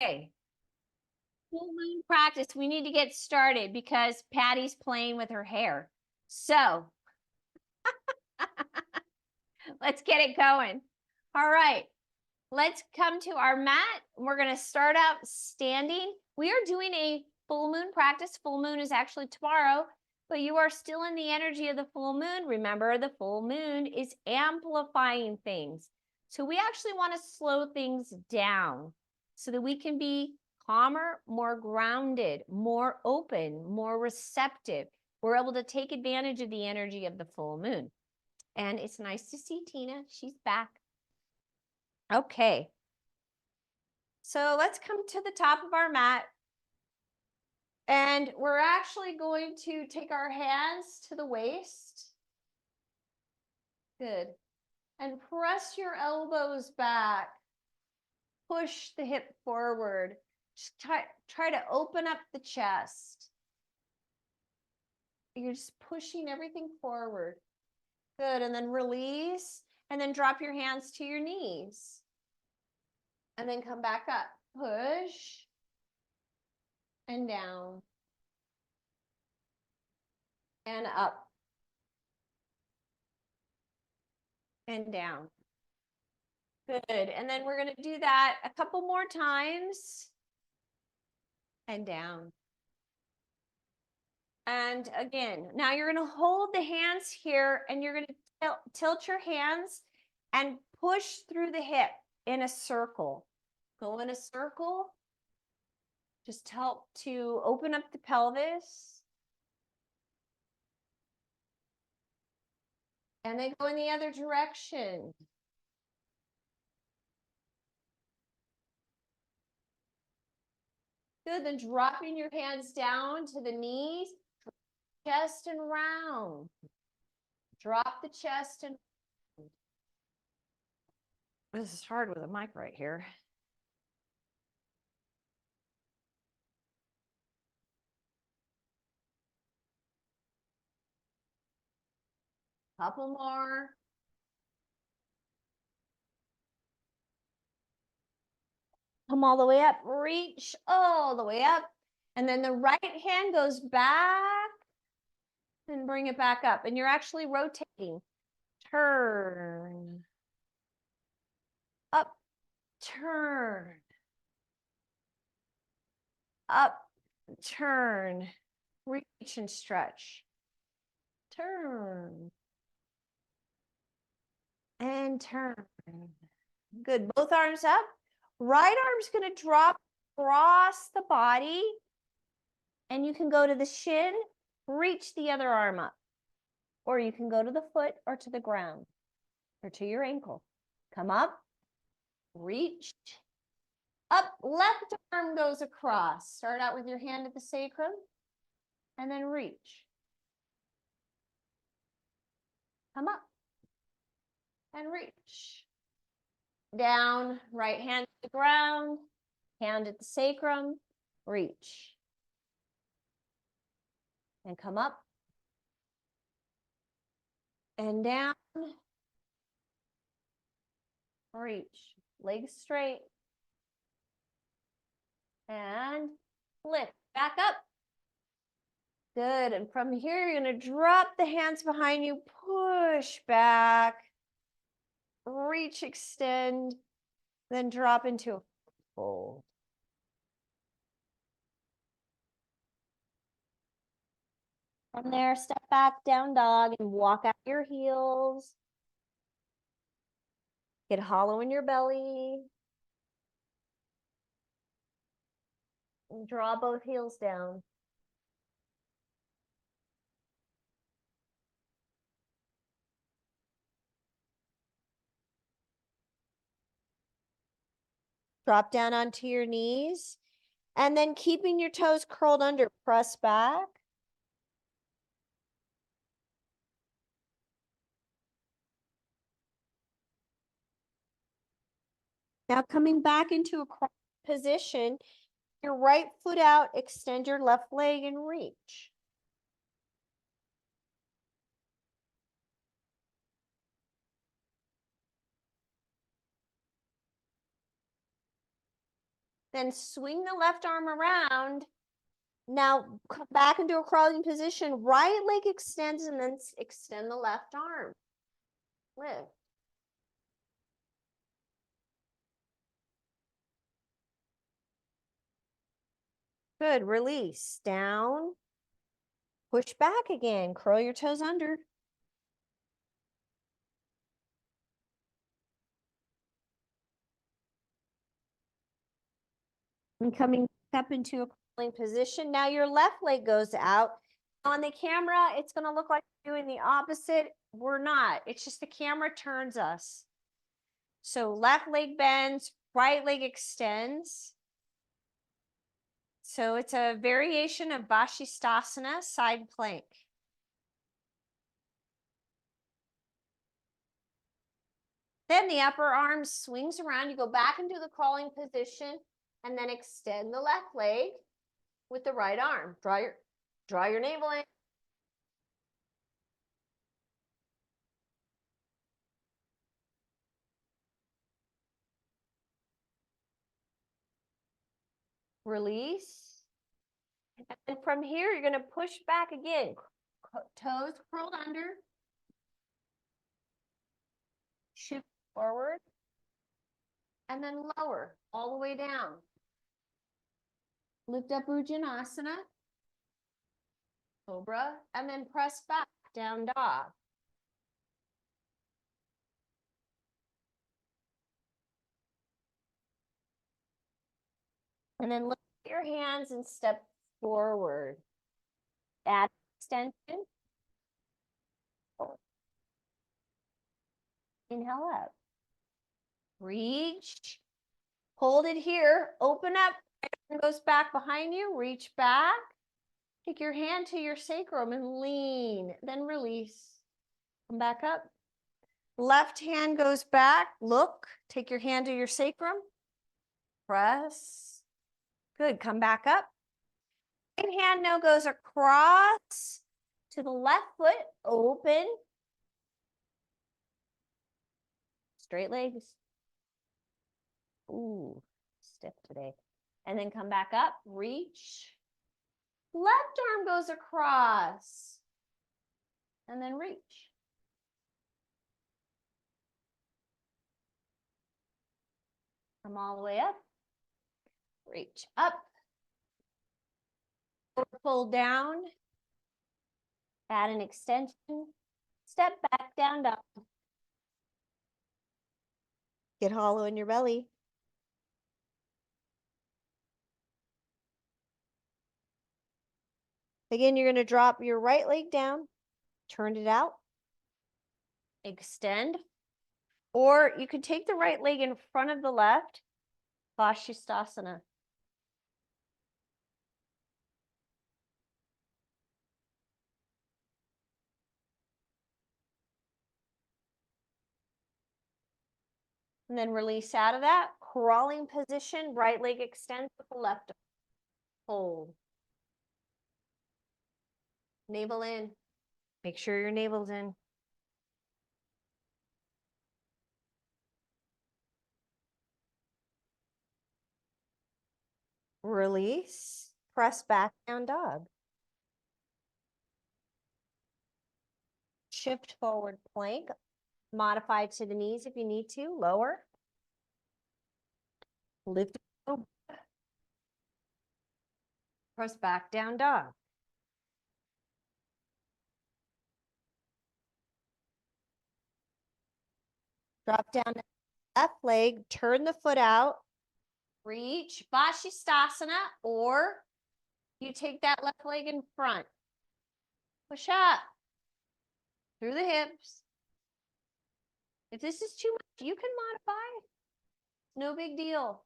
Okay. Full moon practice. We need to get started because Patty's playing with her hair. So let's get it going. All right. Let's come to our mat. We're going to start out standing. We are doing a full moon practice. Full moon is actually tomorrow, but you are still in the energy of the full moon. Remember, the full moon is amplifying things. So we actually want to slow things down so that we can be calmer, more grounded, more open, more receptive. We're able to take advantage of the energy of the full moon. And it's nice to see Tina. She's back. Okay. So let's come to the top of our mat. And we're actually going to take our hands to the waist. Good. And press your elbows back. Push the hip forward. Just try to open up the chest. You're just pushing everything forward. Good. And then release. And then drop your hands to your knees. And then come back up. Push. And down. And up. And down. Good. And then we're going to do that a couple more times. And down. And again, now you're going to hold the hands here and you're going to tilt your hands and push through the hip in a circle. Go in a circle. Just help to open up the pelvis. And then go in the other direction. Good. Then dropping your hands down to the knees, chest and round. Drop the chest and round. This is hard with a mic right here. Couple more. Come all the way up, reach all the way up. And then the right hand goes back and bring it back up. And you're actually rotating. Turn. Up, turn. Up, turn. Reach and stretch. Turn. And turn. Good. Both arms up. Right arm's going to drop across the body. And you can go to the shin, reach the other arm up. Or you can go to the foot or to the ground or to your ankle. Come up, reach, up, left arm goes across. Start out with your hand at the sacrum and then reach. Come up and reach. Down, right hand to the ground, hand at the sacrum, reach. And come up and down, reach. Legs straight. And lift back up. Good. And from here, you're going to drop the hands behind you, push back, reach, extend, then drop into a fold. From there, step back, down dog, and walk out your heels. Get hollow in your belly. And draw both heels down. Drop down onto your knees. And then keeping your toes curled under, press back. Now coming back into a cross position, your right foot out, extend your left leg and reach. Then swing the left arm around. Now come back into a crawling position. Right leg extends and then extend the left arm. Lift. Good. Release. Down. Push back again. Curl your toes under. And coming up into a crawling position. Now your left leg goes out. On the camera, it's going to look like you're doing the opposite. We're not. It's just the camera turns us. So left leg bends, right leg extends. So it's a variation of Vashisthasana, side plank. Then the upper arm swings around. You go back into the crawling position and then extend the left leg with the right arm. Draw your navel in. Release. And from here, you're going to push back again. Toes curled under. Shift forward. And then lower all the way down. Lift up Ujjanasana. Cobra. And then press back. Down dog. And then lift your hands and step forward. Add extension. Inhale up. Reach. Hold it here. Open up. Goes back behind you. Reach back. Take your hand to your sacrum and lean. Then release. Come back up. Left hand goes back. Look. Take your hand to your sacrum. Press. Good. Come back up. Right hand now goes across to the left foot. Open. Straight legs. Ooh, stiff today. And then come back up. Reach. Left arm goes across. And then reach. Come all the way up. Reach up. Pull down. Add an extension. Step back, down, dog. Get hollow in your belly. Again, you're going to drop your right leg down. Turn it out. Extend. Or you could take the right leg in front of the left. Vashisthasana. And then release out of that. Crawling position. Right leg extends with the left. Hold. Navel in. Make sure your navel's in. Release. Press back, down dog. Shift forward plank. Modify to the knees if you need to. Lower. Lift. Press back, down dog. Drop down the left leg. Turn the foot out. Reach. Vashisthasana. Or you take that left leg in front. Push up. Through the hips. If this is too much, you can modify. No big deal.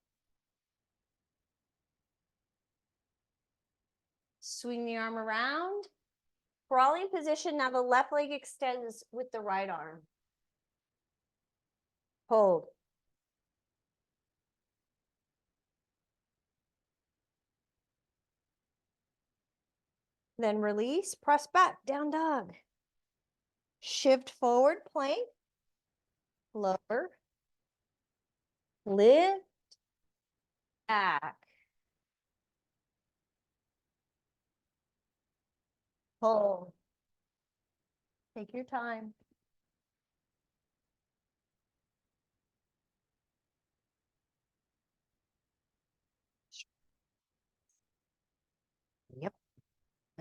Swing the arm around. Crawling position. Now the left leg extends with the right arm. Hold. Then release. Press back. Down dog. Shift forward plank. Lower. Lift. back. Hold. Take your time. Yep.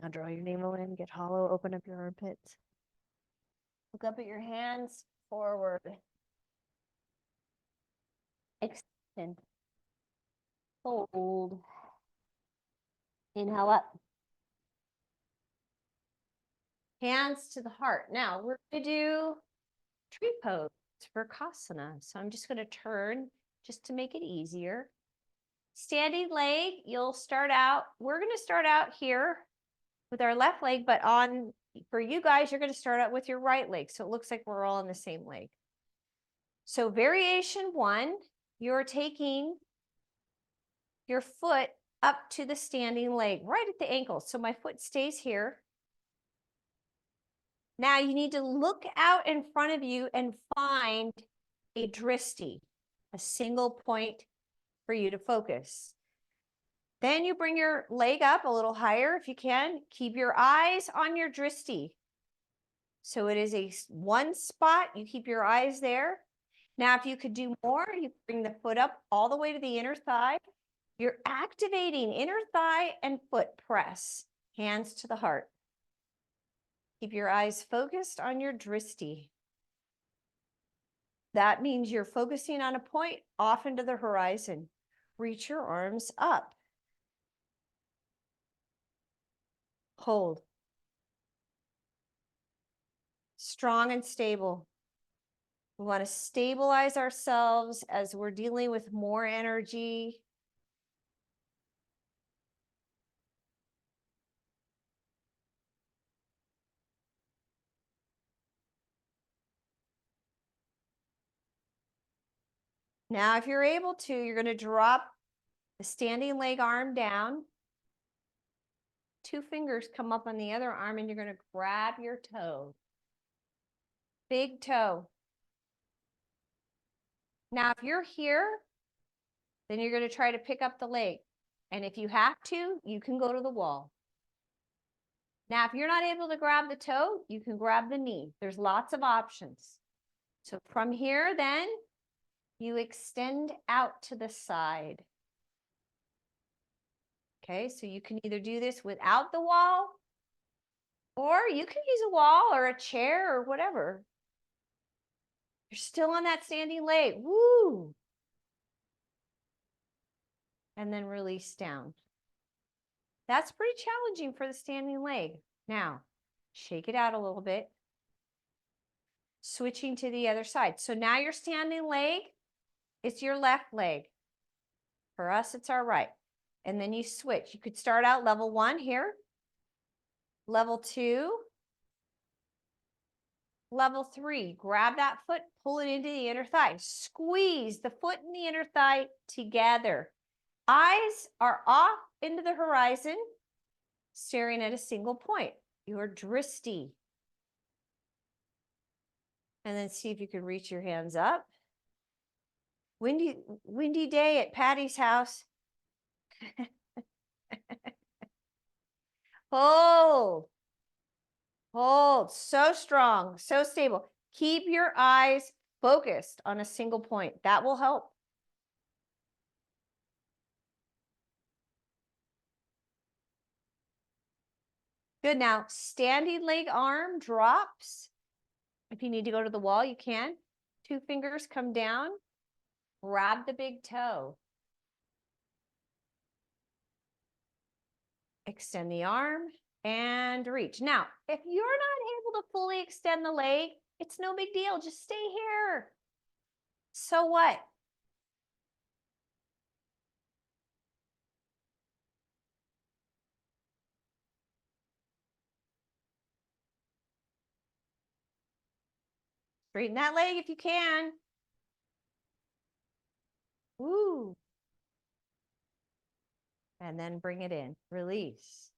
Now draw your navel in, get hollow, open up your armpits. Look up at your hands, forward. Extend. Hold. Inhale up. Hands to the heart. Now we're going to do tree pose for Kasana. So I'm just going to turn just to make it easier. Standing leg, you'll start out, we're going to start out here with our left leg, but for you guys, you're going to start out with your right leg. So it looks like we're all on the same leg. So variation 1, you're taking your foot up to the standing leg, right at the ankle. So my foot stays here. Now you need to look out in front of you and find a dristi, a single point for you to focus. Then you bring your leg up a little higher if you can. Keep your eyes on your dristi. So it is one spot. You keep your eyes there. Now, if you could do more, you bring the foot up all the way to the inner thigh. You're activating inner thigh and foot press. Hands to the heart. Keep your eyes focused on your dristi. That means you're focusing on a point off into the horizon. Reach your arms up. Hold. Strong and stable. We want to stabilize ourselves as we're dealing with more energy. Now, if you're able to, you're going to drop the standing leg arm down. 2 fingers come up on the other arm and you're going to grab your toe. Big toe. Now, if you're here, then you're going to try to pick up the leg. And if you have to, you can go to the wall. Now, if you're not able to grab the toe, you can grab the knee. There's lots of options. So from here, then, you extend out to the side. Okay, so you can either do this without the wall, or you can use a wall or a chair or whatever. You're still on that standing leg. Woo! And then release down. That's pretty challenging for the standing leg. Now, shake it out a little bit. Switching to the other side. So now your standing leg, it's your left leg. For us, it's our right. And then you switch. You could start out level 1 here. Level 2. Level 3. Grab that foot, pull it into the inner thigh. Squeeze the foot and the inner thigh together. Eyes are off into the horizon, staring at a single point, your dristi. And then see if you can reach your hands up. Windy day at Patty's house. Hold. Hold. So strong, so stable. Keep your eyes focused on a single point. That will help. Good. Now, standing leg arm drops. If you need to go to the wall, you can. 2 fingers come down. Grab the big toe. Extend the arm and reach. Now, if you're not able to fully extend the leg, it's no big deal. Just stay here. So what? Straighten that leg if you can. Woo. And then bring it in. Release.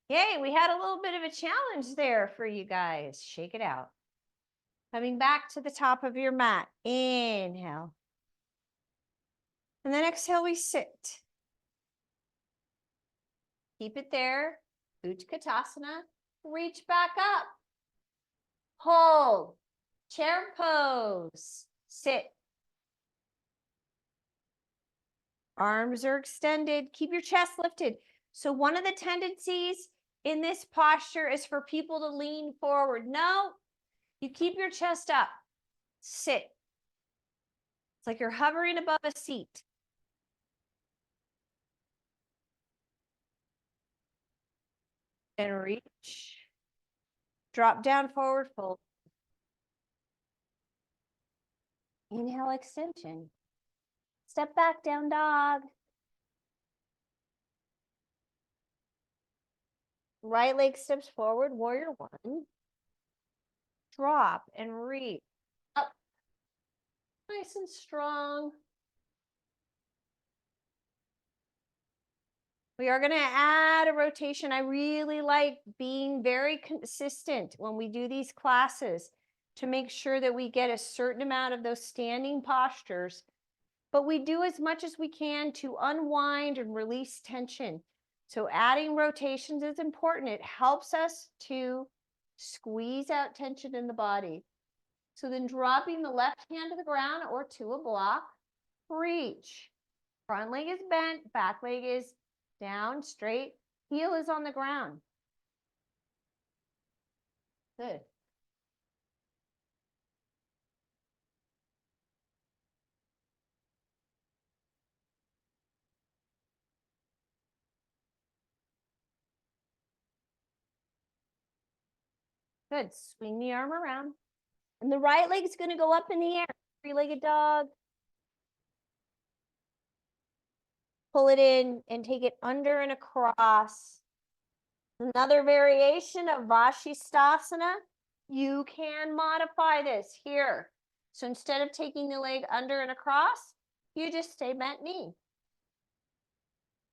Yay, we had a little bit of a challenge there for you guys. Shake it out. Coming back to the top of your mat. Inhale. And then exhale, we sit. Keep it there. Utkatasana. Reach back up. Hold. Chair pose. Sit. Arms are extended. Keep your chest lifted. So one of the tendencies in this posture is for people to lean forward. No, you keep your chest up. Sit. It's like you're hovering above a seat. And reach. Drop down, forward fold. Inhale, extension. Step back, down dog. Right leg steps forward, warrior one. Drop and reach. Up. Nice and strong. We are going to add a rotation. I really like being very consistent when we do these classes to make sure that we get a certain amount of those standing postures, but we do as much as we can to unwind and release tension. So adding rotations is important. It helps us to squeeze out tension in the body. So then dropping the left hand to the ground or to a block, reach. Front leg is bent, back leg is down, straight, heel is on the ground. Good. Good. Swing the arm around. And the right leg is going to go up in the air. Three-legged dog. Pull it in and take it under and across. Another variation of Vashisthasana. You can modify this here. So instead of taking the leg under and across, you just stay bent knee.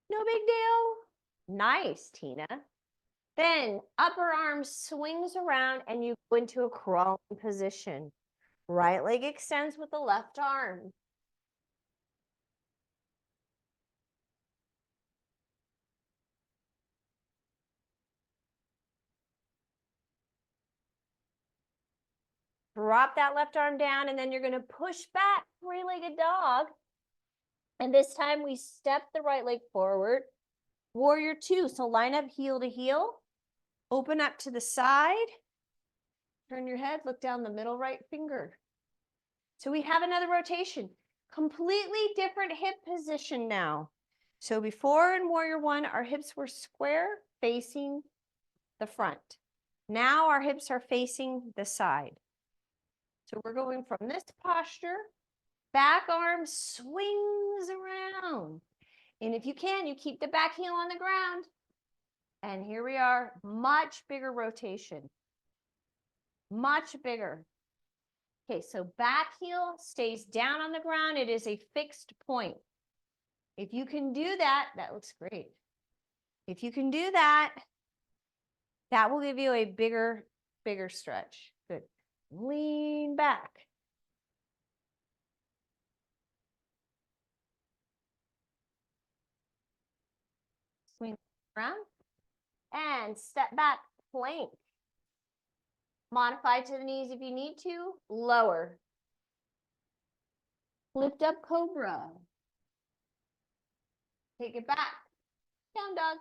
No big deal. Nice, Tina. Then upper arm swings around and you go into a crawling position. Right leg extends with the left arm. Drop that left arm down, and then you're going to push back, three-legged dog. And this time we step the right leg forward. Warrior two. So line up heel to heel. Open up to the side. Turn your head, look down the middle right finger. So we have another rotation. Completely different hip position now. So before in warrior one, our hips were square facing the front. Now our hips are facing the side. So we're going from this posture, back arm swings around. And if you can, you keep the back heel on the ground. And here we are, much bigger rotation. Much bigger. Okay, so back heel stays down on the ground. It is a fixed point. If you can do that, that looks great. If you can do that, that will give you a bigger stretch. Good. Lean back. Swing around. And step back, plank. Modify to the knees if you need to. Lower. Lift up cobra. Take it back. Down dog.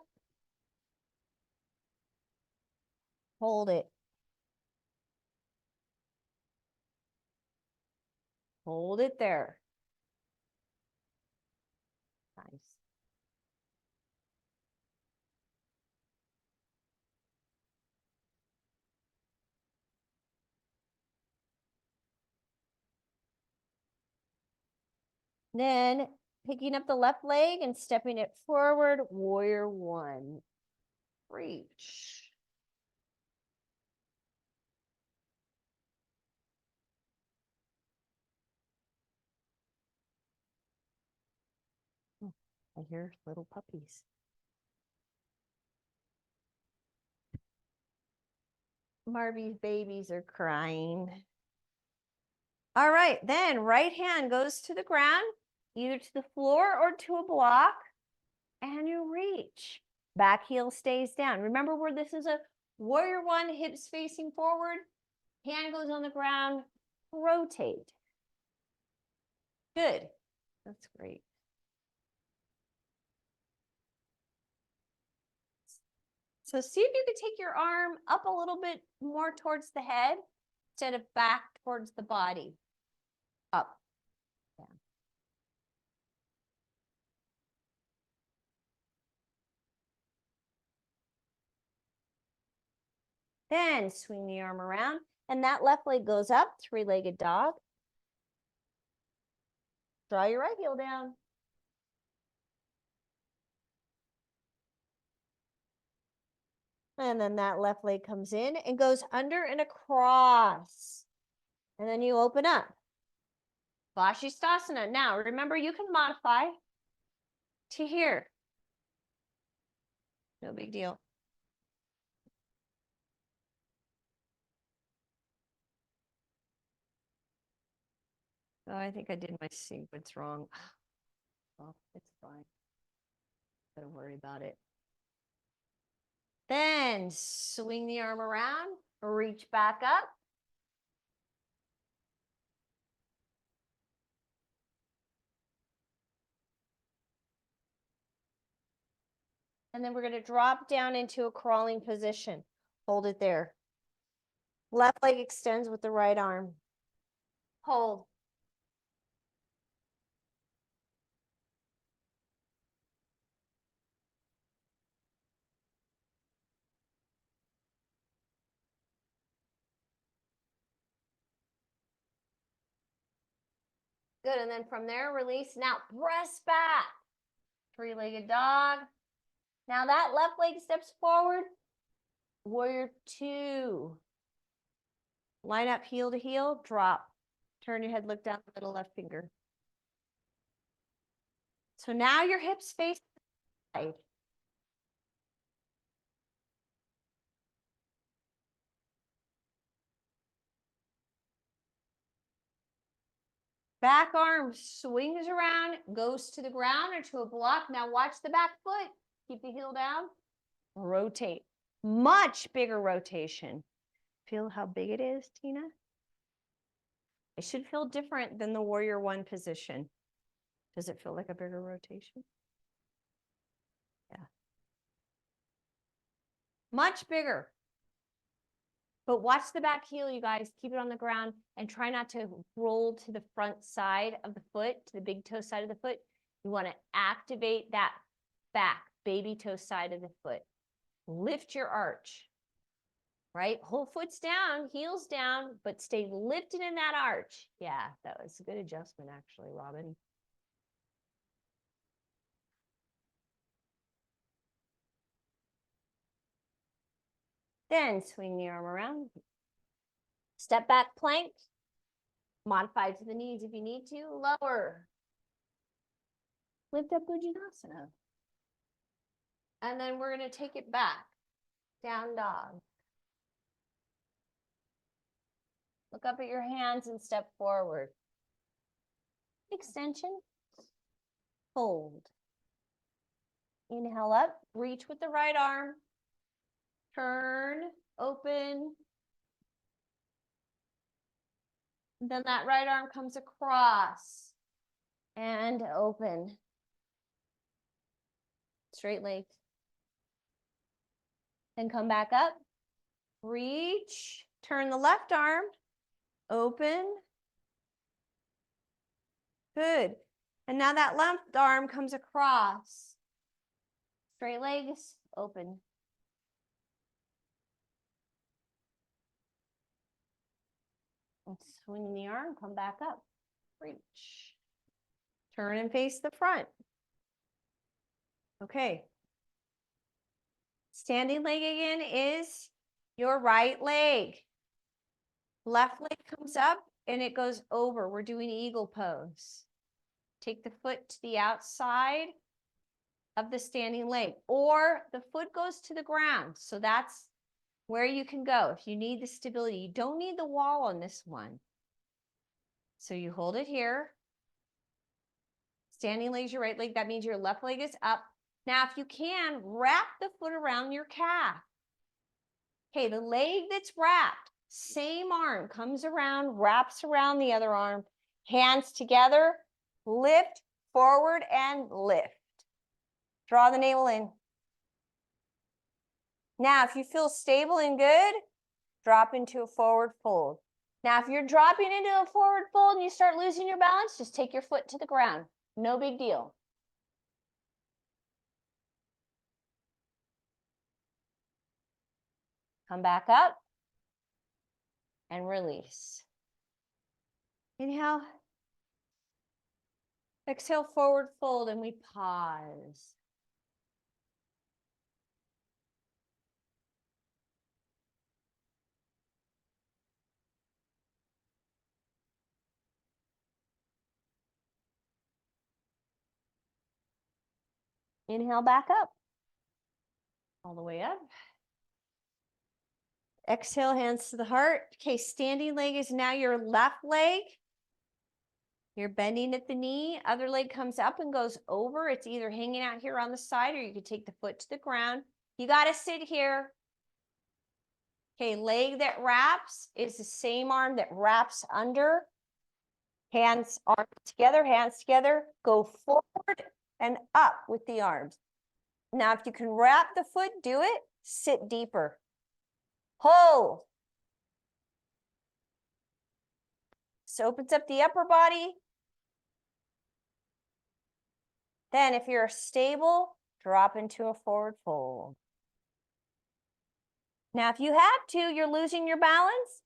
Hold it. Hold it there. Nice. Then picking up the left leg and stepping it forward, warrior one. Reach. I hear little puppies. Marby's babies are crying. All right, then right hand goes to the ground, either to the floor or to a block, and you reach. Back heel stays down. Remember where this is a warrior one, hips facing forward, hand goes on the ground, rotate. Good. That's great. So see if you can take your arm up a little bit more towards the head instead of back towards the body. Up. Down. Then swing the arm around, and that left leg goes up, three-legged dog. Draw your right heel down. And then that left leg comes in and goes under and across. And then you open up. Vashisthasana. Now, remember, you can modify to here. No big deal. Oh, I think I did my sequence wrong. Well, it's fine. Don't worry about it. Then swing the arm around, reach back up. And then we're going to drop down into a crawling position. Hold it there. Left leg extends with the right arm. Hold. Good, and then from there, release. Now, press back. Three-legged dog. Now that left leg steps forward. Warrior two. Line up heel to heel, drop. Turn your head, look down the middle left finger. So now your hips face the side. Back arm swings around, goes to the ground or to a block. Now watch the back foot. Keep the heel down. Rotate. Much bigger rotation. Feel how big it is, Tina? It should feel different than the warrior one position. Does it feel like a bigger rotation? Yeah. Much bigger. But watch the back heel, you guys. Keep it on the ground and try not to roll to the front side of the foot, to the big toe side of the foot. You want to activate that back, baby toe side of the foot. Lift your arch, right? Whole foot's down, heels down, but stay lifted in that arch. Yeah, that was a good adjustment, actually, Robin. Then swing the arm around. Step back plank. Modify to the knees if you need to. Lower. Lift up Bhujanasana. And then we're going to take it back. Down dog. Look up at your hands and step forward. Extension. Fold. Inhale up. Reach with the right arm. Turn. Open. Then that right arm comes across. And open. Straight leg. Then come back up. Reach. Turn the left arm. Open. Good. And now that left arm comes across. Straight legs, open. And swing the arm, come back up. Reach. Turn and face the front. Okay. Standing leg again is your right leg. Left leg comes up and it goes over. We're doing eagle pose. Take the foot to the outside of the standing leg, or the foot goes to the ground. So that's where you can go if you need the stability. You don't need the wall on this one. So you hold it here. Standing leg is your right leg. That means your left leg is up. Now, if you can, wrap the foot around your calf. Okay, the leg that's wrapped, same arm comes around, wraps around the other arm, hands together, lift, forward, and lift. Draw the navel in. Now, if you feel stable and good, drop into a forward fold. Now, if you're dropping into a forward fold and you start losing your balance, just take your foot to the ground. No big deal. Come back up and release. Inhale. Exhale, forward fold, and we pause. Inhale, back up. All the way up. Exhale, hands to the heart. Okay, standing leg is now your left leg. You're bending at the knee. Other leg comes up and goes over. It's either hanging out here on the side or you could take the foot to the ground. You got to sit here. Okay, leg that wraps is the same arm that wraps under. Hands, arms together. Go forward and up with the arms. Now, if you can wrap the foot, do it. Sit deeper. Hold. This opens up the upper body. Then, if you're stable, drop into a forward fold. Now, if you have to, you're losing your balance,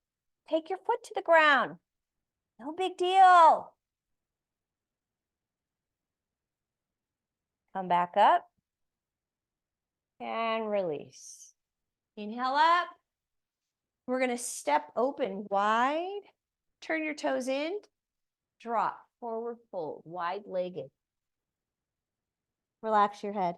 take your foot to the ground. No big deal. Come back up and release. Inhale up. We're going to step open wide. Turn your toes in. Drop, forward fold, wide-legged. Relax your head.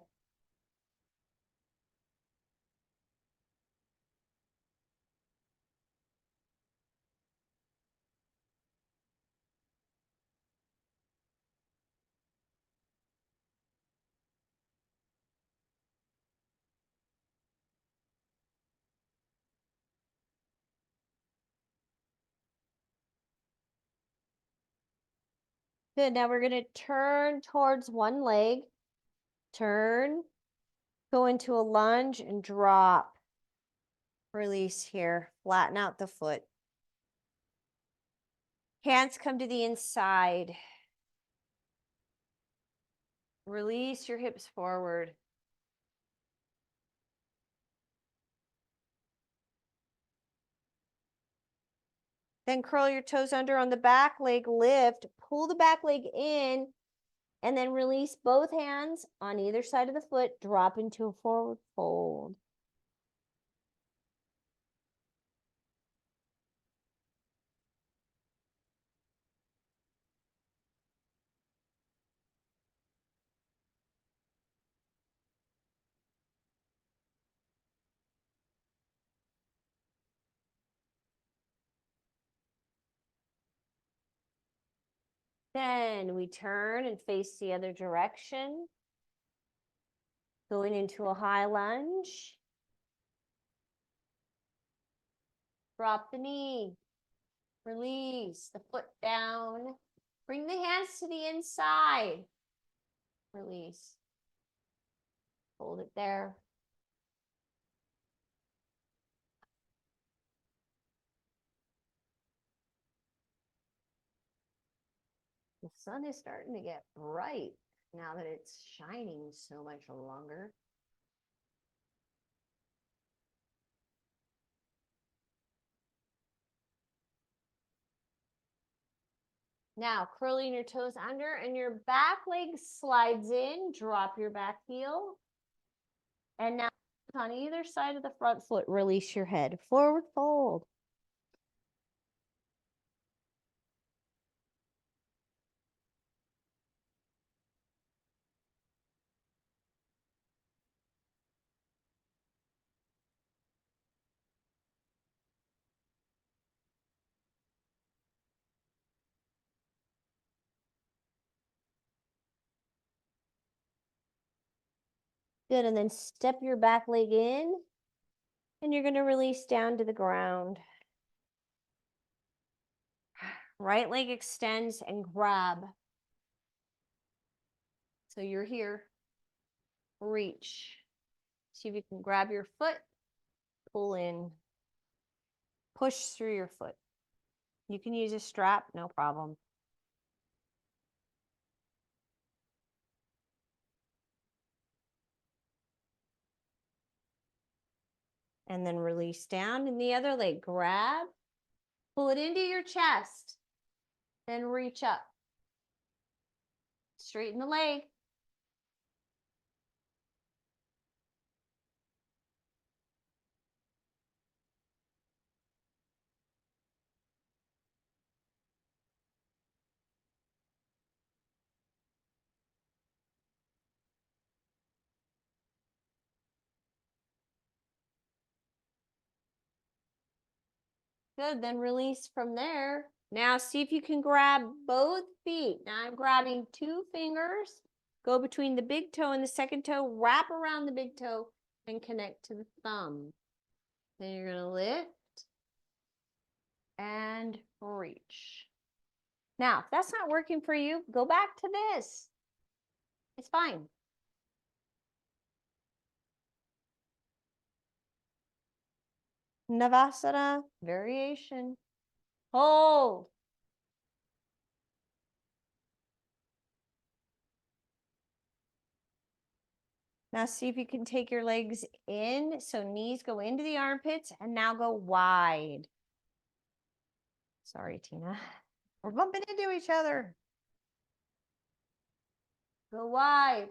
Good. Now we're going to turn towards one leg. Turn. Go into a lunge and drop. Release here. Flatten out the foot. Hands come to the inside. Release your hips forward. Then curl your toes under on the back leg, lift, pull the back leg in, and then release both hands on either side of the foot, drop into a forward fold. Then we turn and face the other direction. Going into a high lunge. Drop the knee. Release the foot down. Bring the hands to the inside. Release. Hold it there. The sun is starting to get bright now that it's shining so much longer. Now, curling your toes under and your back leg slides in. Drop your back heel. And now on either side of the front foot, release your head. Forward fold. Good, and then step your back leg in, and you're gonna release down to the ground. Right leg extends and grab. So you're here. Reach. See if you can grab your foot, pull in, push through your foot. You can use a strap, no problem. And then release down, and the other leg, grab, pull it into your chest, then reach up. Straighten the leg. Good, then release from there. Now see if you can grab both feet. Now I'm grabbing 2 fingers, go between the big toe and the second toe, wrap around the big toe, and connect to the thumb. Then you're gonna lift and reach. Now, if that's not working for you, go back to this. It's fine. Navasana, variation. Hold. Now see if you can take your legs in. So knees go into the armpits and now go wide. Sorry, Tina. We're bumping into each other. Go wide.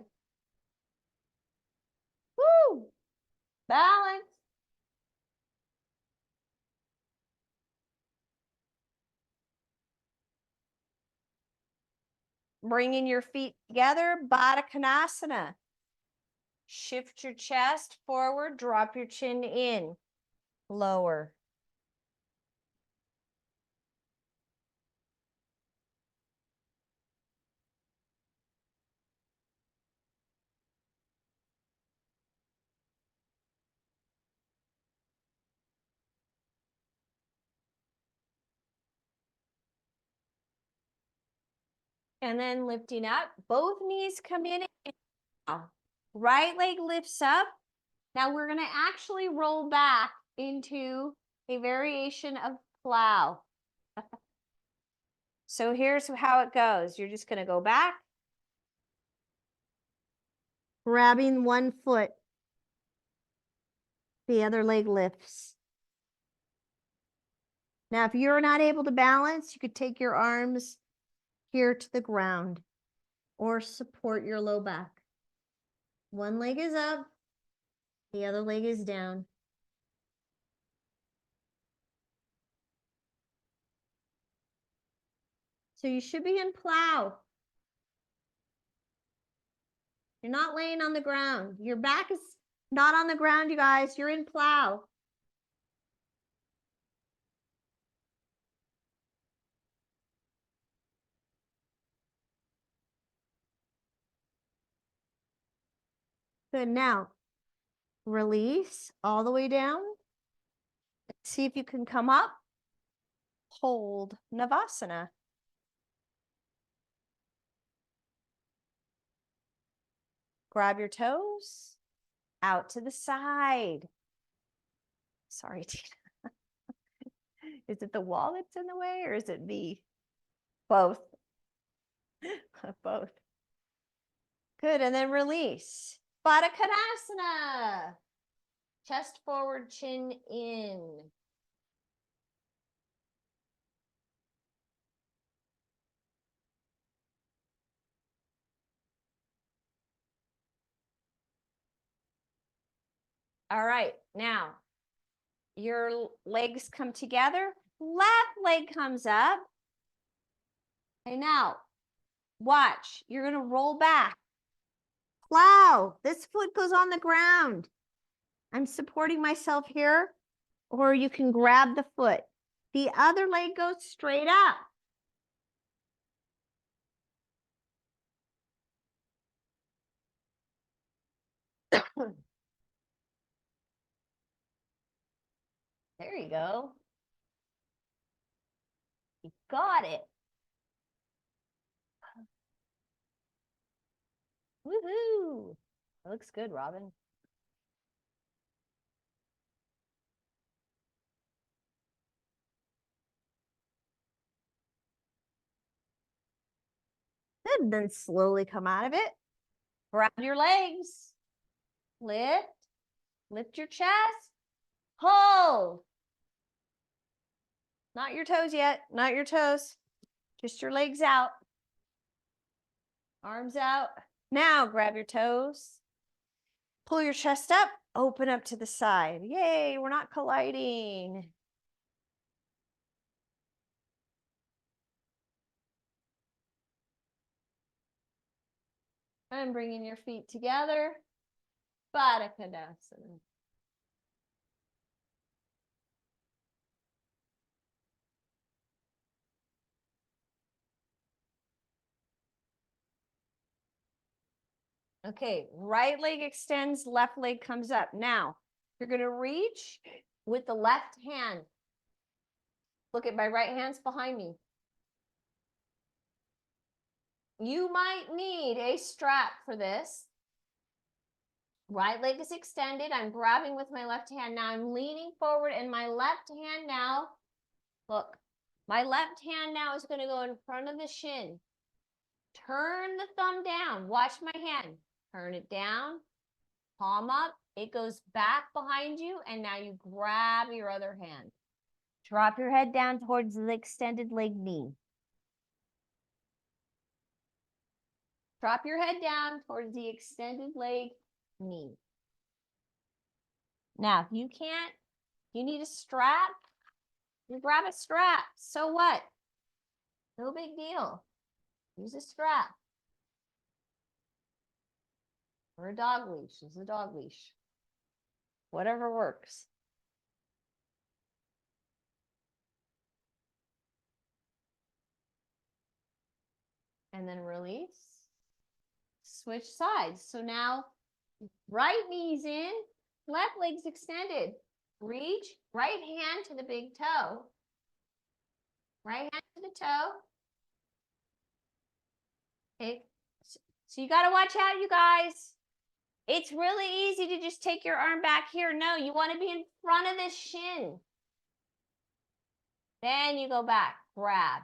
Woo! Balance. Bringing your feet together, Baddha Konasana. Shift your chest forward, drop your chin in. Lower. And then lifting up, both knees come in. Now, right leg lifts up. Now we're going to actually roll back into a variation of plow. So here's how it goes. You're just going to go back, grabbing one foot. The other leg lifts. Now, if you're not able to balance, you could take your arms here to the ground or support your low back. One leg is up, the other leg is down. So you should be in plow. You're not laying on the ground. Your back is not on the ground, you guys. You're in plow. Good. Now, release all the way down. See if you can come up. Hold Navasana. Grab your toes out to the side. Sorry, Tina. Is it the wall that's in the way or is it me? Both. Both. Good. And then release. Baddha Konasana. Chest forward, chin in. All right. Now, your legs come together. Left leg comes up. And now, watch. You're going to roll back. Plow. This foot goes on the ground. I'm supporting myself here. Or you can grab the foot. The other leg goes straight up. There you go. You got it. Woohoo! That looks good, Robin. Good. Then slowly come out of it. Grab your legs. Lift. Lift your chest. Hold. Not your toes yet. Not your toes. Just your legs out. Arms out. Now grab your toes. Pull your chest up. Open up to the side. Yay, we're not colliding. And bringing your feet together. Baddha Konasana. Okay, right leg extends, left leg comes up. Now, you're going to reach with the left hand. Look at my right hand's behind me. You might need a strap for this. Right leg is extended. I'm grabbing with my left hand. Now I'm leaning forward and my left hand now, look, my left hand now is going to go in front of the shin. Turn the thumb down. Watch my hand. Turn it down. Palm up. It goes back behind you. And now you grab your other hand. Drop your head down towards the extended leg knee. Drop your head down towards the extended leg knee. Now, if you can't, you need a strap, you grab a strap. So what? No big deal. Use a strap. Or a dog leash. Use a dog leash. Whatever works. And then release. Switch sides. So now, right knee's in, left leg's extended. Reach, right hand to the big toe. Right hand to the toe. Okay. So you got to watch out, you guys. It's really easy to just take your arm back here. No, you want to be in front of this shin. Then you go back, grab.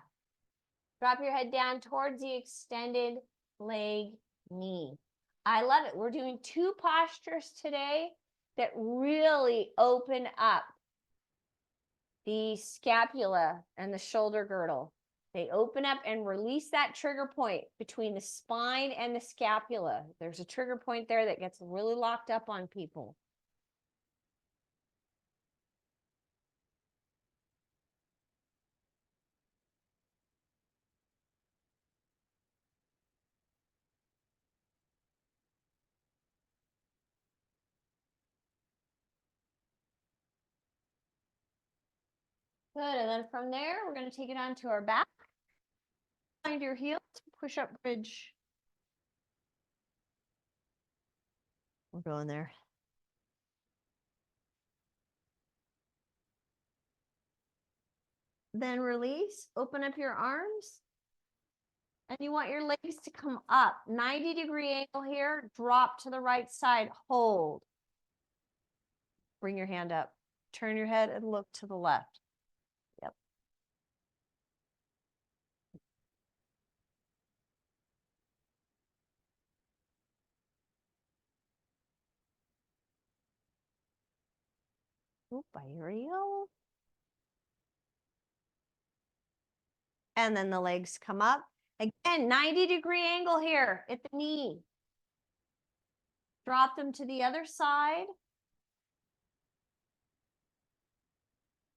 Drop your head down towards the extended leg knee. I love it. We're doing two postures today that really open up the scapula and the shoulder girdle. They open up and release that trigger point between the spine and the scapula. There's a trigger point there that gets really locked up on people. Good, and then from there, we're going to take it onto our back. Find your heels, push up bridge. We're going there. Then release, open up your arms. And you want your legs to come up. 90-degree angle here, drop to the right side, hold. Bring your hand up. Turn your head and look to the left. Yep. Oop, here you go. And then the legs come up. Again, 90-degree angle here at the knee. Drop them to the other side.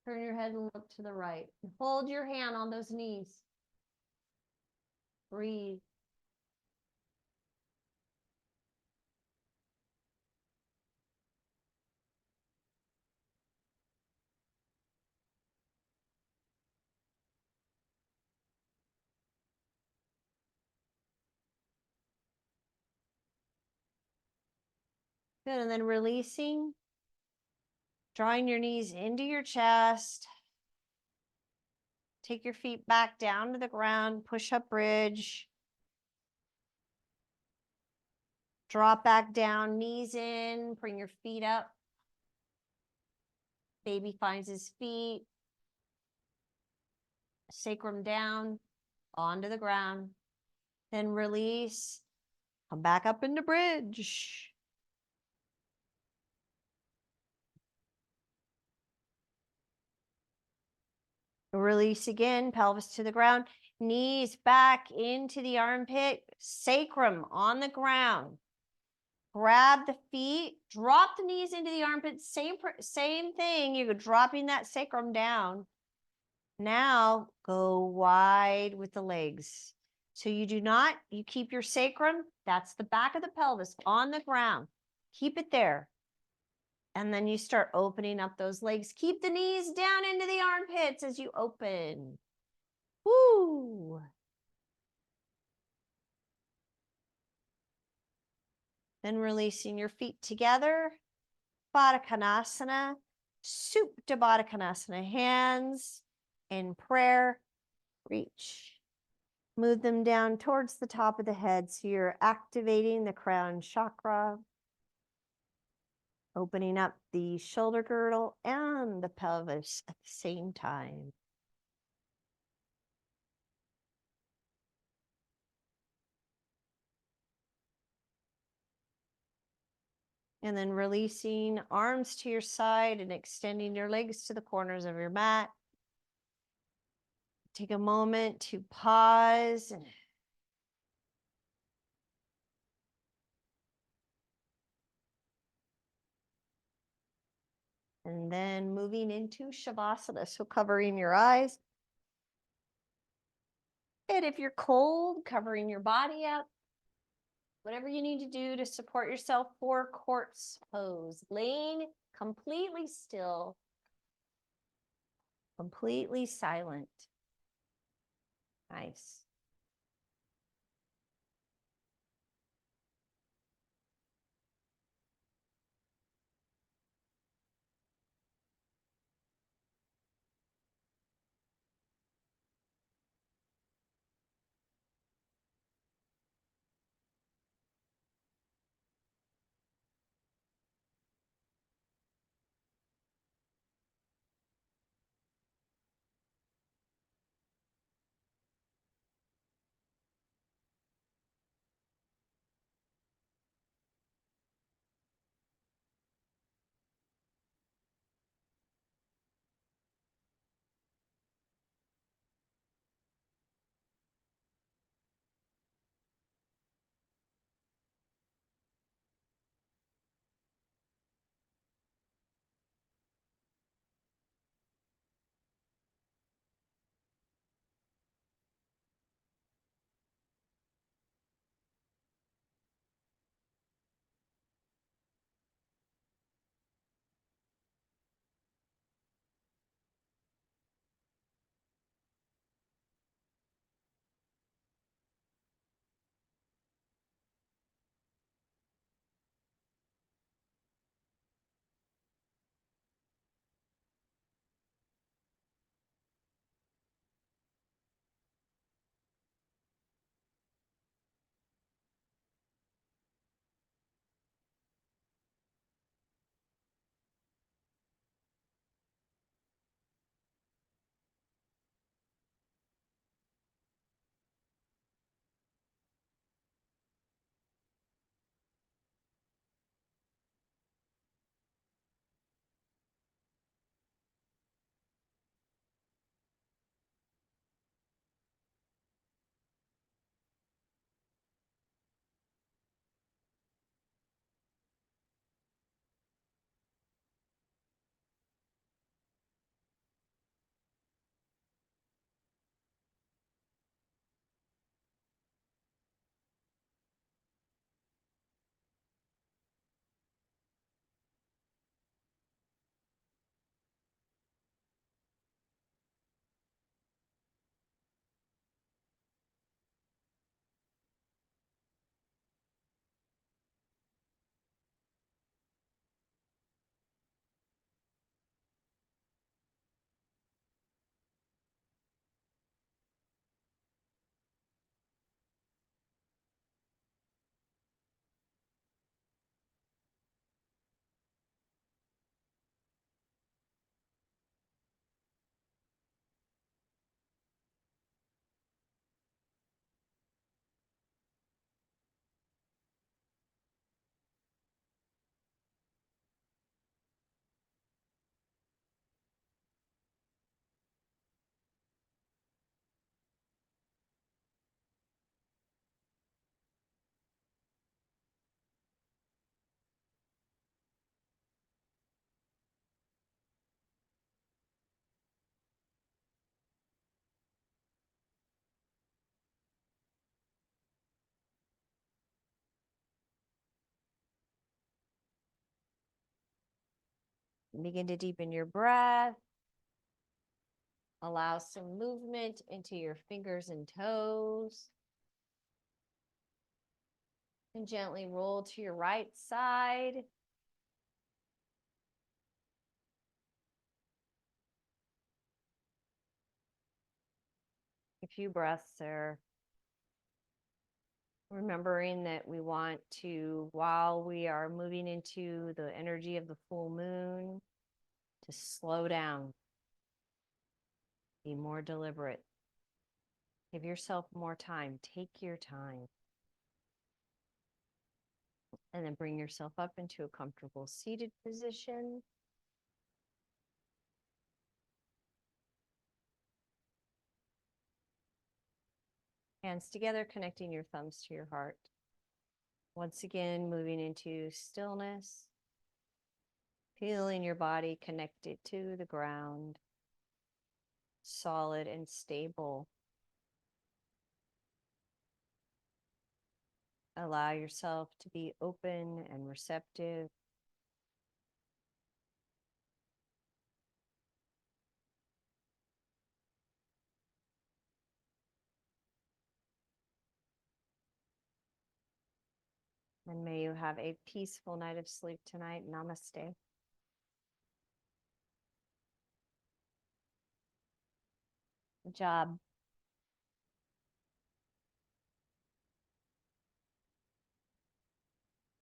Turn your head and look to the right. Hold your hand on those knees. Breathe. Good, and then releasing, drawing your knees into your chest. Take your feet back down to the ground, push up bridge. Drop back down, knees in, bring your feet up. Baby finds his feet. Sacrum down, onto the ground. Then release, come back up into bridge. Release again, pelvis to the ground, knees back into the armpit, sacrum on the ground. Grab the feet, drop the knees into the armpit, same thing, you're dropping that sacrum down. Now go wide with the legs. So you keep your sacrum, that's the back of the pelvis on the ground. Keep it there. And then you start opening up those legs. Keep the knees down into the armpits as you open. Woo! Then releasing your feet together. Baddha Konasana, Supta Baddha Konasana. Hands in prayer, reach. Move them down towards the top of the head. So you're activating the crown chakra. Opening up the shoulder girdle and the pelvis at the same time. And then releasing arms to your side and extending your legs to the corners of your mat. Take a moment to pause. And then moving into Shavasana. So covering your eyes. And if you're cold, covering your body up. Whatever you need to do to support yourself for corpse pose. Laying completely still. Completely silent. Nice. Begin to deepen your breath. Allow some movement into your fingers and toes. And gently roll to your right side. A few breaths there. Remembering that we want to, while we are moving into the energy of the full moon, to slow down, be more deliberate. Give yourself more time. Take your time. And then bring yourself up into a comfortable seated position. Hands together, connecting your thumbs to your heart. Once again, moving into stillness. Feeling your body connected to the ground. Solid and stable. Allow yourself to be open and receptive. And may you have a peaceful night of sleep tonight. Namaste. Good job.